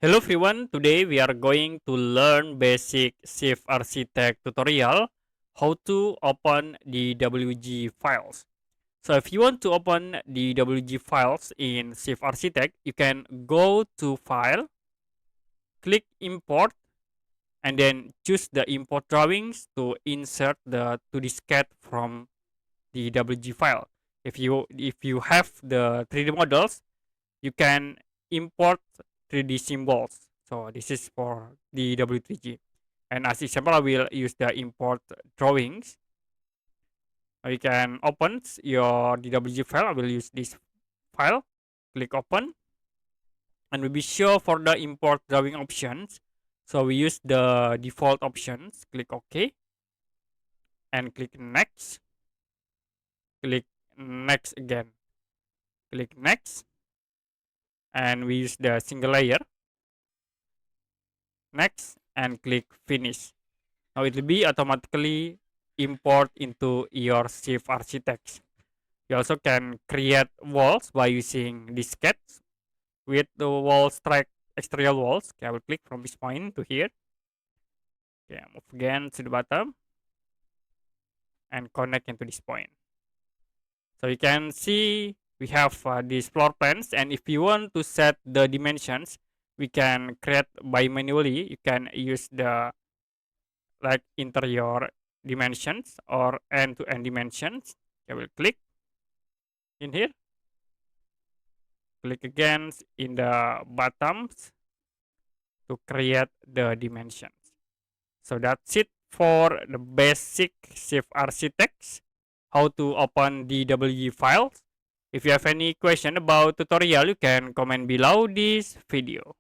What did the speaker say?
Hello everyone, today we are going to learn basic Shift Architect tutorial, how to open the DWG files. So if you want to open the DWG files in Shift Architect, you can go to File, click Import, and then choose the Import Drawings to insert the 2D sketch from the DWG file. If you have the 3D models, you can import 3D symbols. So this is for the DWG. And as example, I will use the import drawings. You can open your DWG file. I will use this file. Click open. And we'll be sure for the import drawing options. So we use the default options. Click OK. And click next. Click next again. Click next. And we use the single layer. Next. And click finish. Now it will be automatically import into your Shift Architect. You also can create walls by using this sketch with the wall strike exterior walls. Okay, I will click from this point to here. Okay, move again to the bottom and connect into this point. So you can see we have these floor plans, and if you want to set the dimensions, we can create by manually. You can use the like interior dimensions or end-to-end dimensions. I will click in here, click again in the bottoms to create the dimensions. So that's it for the basic Shift Architects, how to open DWG files. If you have any question about tutorial, you can comment below this video.